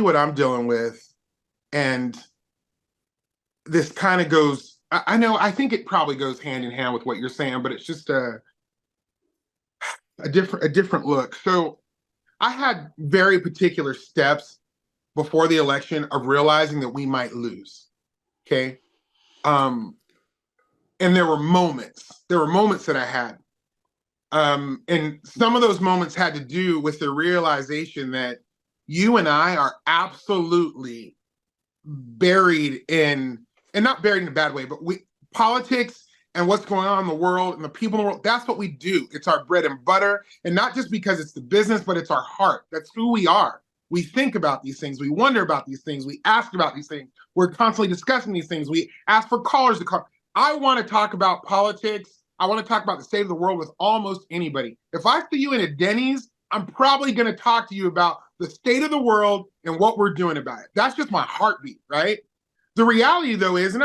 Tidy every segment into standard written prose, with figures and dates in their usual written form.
what I'm dealing with, and this kind of goes, I know, I think it probably goes hand in hand with what you're saying, but it's just a different look. So I had very particular steps before the election of realizing that we might lose. Okay. And there were moments. There were moments that I had. And some of those moments had to do with the realization that you and I are absolutely buried in, and not buried in a bad way, but politics and what's going on in the world and the people in the world, that's what we do. It's our bread and butter. And not just because it's the business, but it's our heart. That's who we are. We think about these things. We wonder about these things. We ask about these things. We're constantly discussing these things. We ask for callers to call. I want to talk about politics. I want to talk about the state of the world with almost anybody. If I see you in a Denny's, I'm probably going to talk to you about the state of the world and what we're doing about it. That's just my heartbeat, right? The reality, though, is, and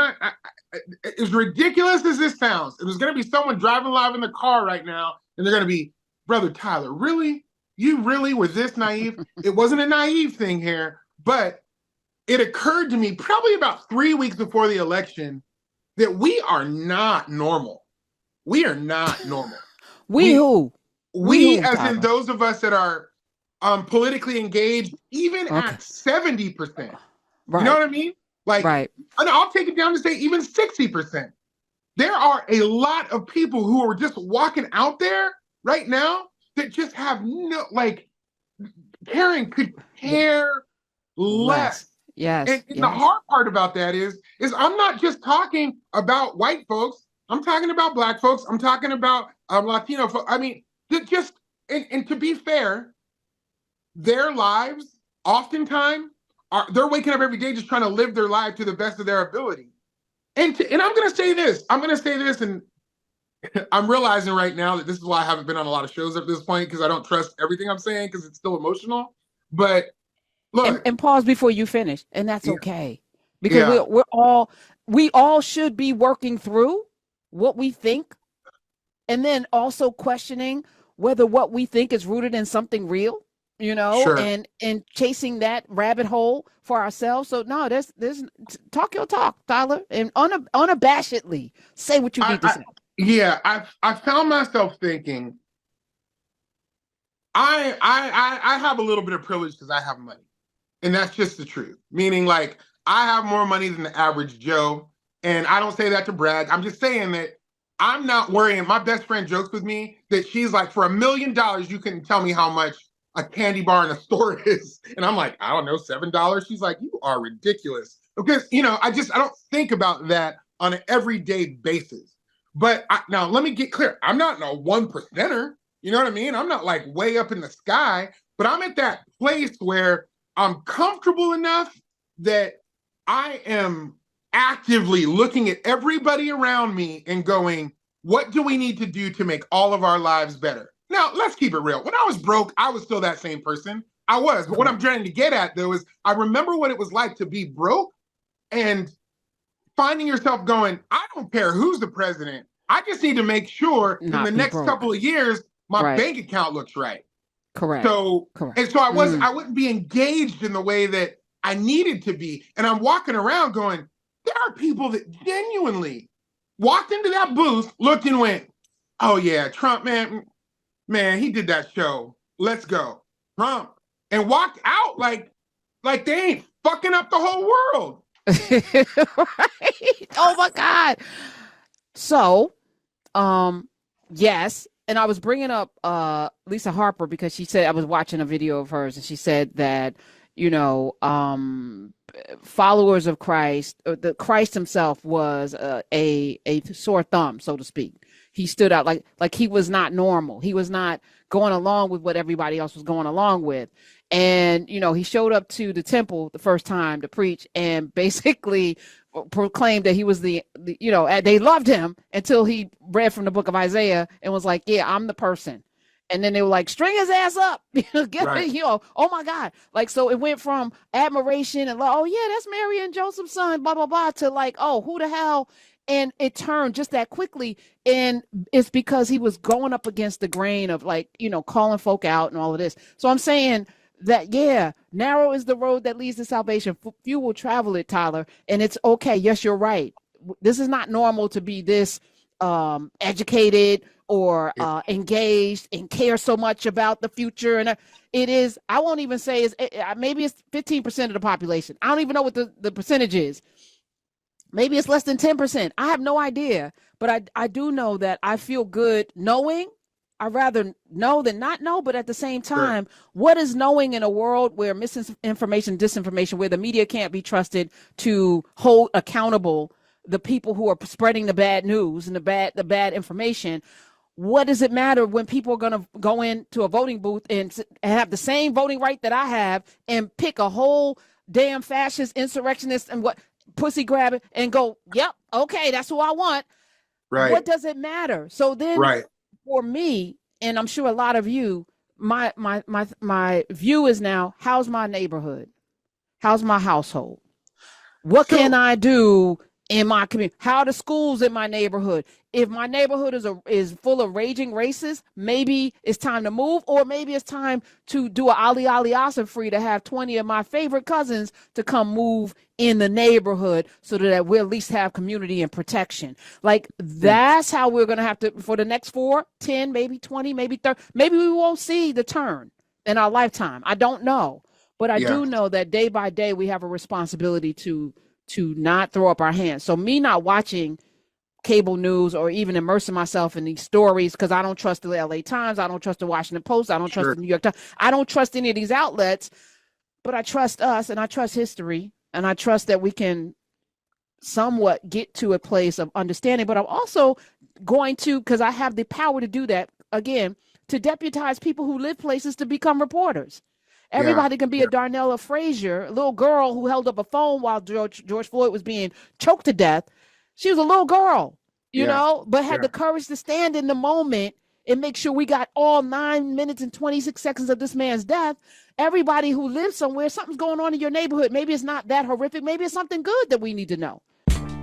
as ridiculous as this sounds, there's going to be someone driving live in the car right now, and they're going to be, Brother Tyler, really? You really were this naive? It wasn't a naive thing here, but it occurred to me probably about 3 weeks before the election that we are not normal. We are not normal. We who, as Tyler? In those of us that are politically engaged, even at 70%. Right. You know what I mean? Like, right. And I'll take it down to say even 60%. There are a lot of people who are just walking out there right now that just have no, like, caring could care less. Yes. And the hard part about that is I'm not just talking about white folks. I'm talking about Black folks. I'm talking about Latino folks. I mean, just, and to be fair, their lives oftentimes they're waking up every day just trying to live their life to the best of their ability. And I'm going to say this, and I'm realizing right now that this is why I haven't been on a lot of shows at this point, because I don't trust everything I'm saying because it's still emotional. But look, and pause before you finish, and that's okay, because we all should be working through what we think, and then also questioning whether what we think is rooted in something real. Sure. and chasing that rabbit hole for ourselves. So no, there's talk your talk, Tyler, and unabashedly say what you need to say. Yeah, I found myself thinking, I have a little bit of privilege because I have money, and that's just the truth. Meaning, like, I have more money than the average Joe, and I don't say that to brag. I'm just saying that I'm not worrying. My best friend jokes with me that she's like, for $1 million, you can tell me how much a candy bar in a store is. And I'm like, I don't know, $7. She's like, you are ridiculous. Because, I don't think about that on an everyday basis. But now let me get clear. I'm not a 1%er. You know what I mean? I'm not like way up in the sky, but I'm at that place where I'm comfortable enough that I am actively looking at everybody around me and going, what do we need to do to make all of our lives better? Now, let's keep it real. When I was broke, I was still that same person. I was. But what I'm trying to get at, though, is I remember what it was like to be broke and finding yourself going, I don't care who's the president. I just need to make sure in the next couple of years, my bank account looks right. Correct. So, and so I wouldn't be engaged in the way that I needed to be. And I'm walking around going, there are people that genuinely walked into that booth, looked and went, oh yeah, Trump, man, he did that show. Let's go. Trump. And walked out like they ain't fucking up the whole world. Right? Oh my God. So, yes. And I was bringing up Lisa Harper because she said, I was watching a video of hers, and she said that, followers of Christ, the Christ himself was a sore thumb, so to speak. He stood out like he was not normal. He was not going along with what everybody else was going along with. And, he showed up to the temple the first time to preach and basically proclaimed that he was they loved him until he read from the book of Isaiah and was like, yeah, I'm the person. And then they were like, string his ass up, oh my God. Like, so it went from admiration and like, oh yeah, that's Mary and Joseph's son, blah, blah, blah, to like, oh, who the hell? And it turned just that quickly. And it's because he was going up against the grain of like, calling folk out and all of this. So I'm saying narrow is the road that leads to salvation. Few will travel it, Tyler, and it's okay. Yes, you're right. This is not normal to be this educated or engaged and care so much about the future. And it is, I won't even say maybe it's 15% of the population. I don't even know what the percentage is. Maybe it's less than 10%. I have no idea, but I do know that I feel good knowing. I'd rather know than not know, but at the same time, what is knowing in a world where misinformation, disinformation, where the media can't be trusted to hold accountable the people who are spreading the bad news and the bad information? What does it matter when people are going to go into a voting booth and have the same voting right that I have and pick a whole damn fascist, insurrectionist, and what pussy grab it and go, yep, okay, that's who I want. Right. What does it matter? So then, for me, and I'm sure a lot of you, my view is now: how's my neighborhood? How's my household? What can I do in my community? How are the schools in my neighborhood? If my neighborhood is full of raging racists, maybe it's time to move, or maybe it's time to do an Ali Asa free to have 20 of my favorite cousins to come move in the neighborhood so that we'll at least have community and protection. Like, that's how we're going to have to, for the next 4, 10, maybe 20, maybe 30, maybe we won't see the turn in our lifetime. I don't know. But I do know that day by day, we have a responsibility to not throw up our hands. So me not watching cable news or even immersing myself in these stories, because I don't trust the LA Times, I don't trust the Washington Post, I don't trust the New York Times, I don't trust any of these outlets, but I trust us and I trust history, and I trust that we can somewhat get to a place of understanding. But I'm also going to, because I have the power to do that, again, to deputize people who live places to become reporters. Everybody can be a Darnella Frazier, a little girl who held up a phone while George Floyd was being choked to death. She was a little girl, you know, but had the courage to stand in the moment and make sure we got all 9 minutes and 26 seconds of this man's death. Everybody who lives somewhere, something's going on in your neighborhood. Maybe it's not that horrific. Maybe it's something good that we need to know.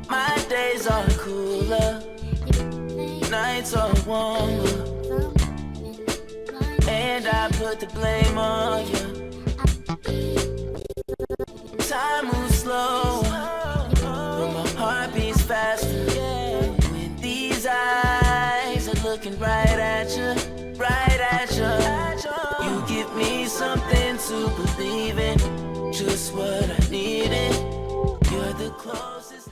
My days are cooler, nights are warmer, and I put the blame on you. Time moves slow, but my heart beats faster. When these eyes are looking right at you,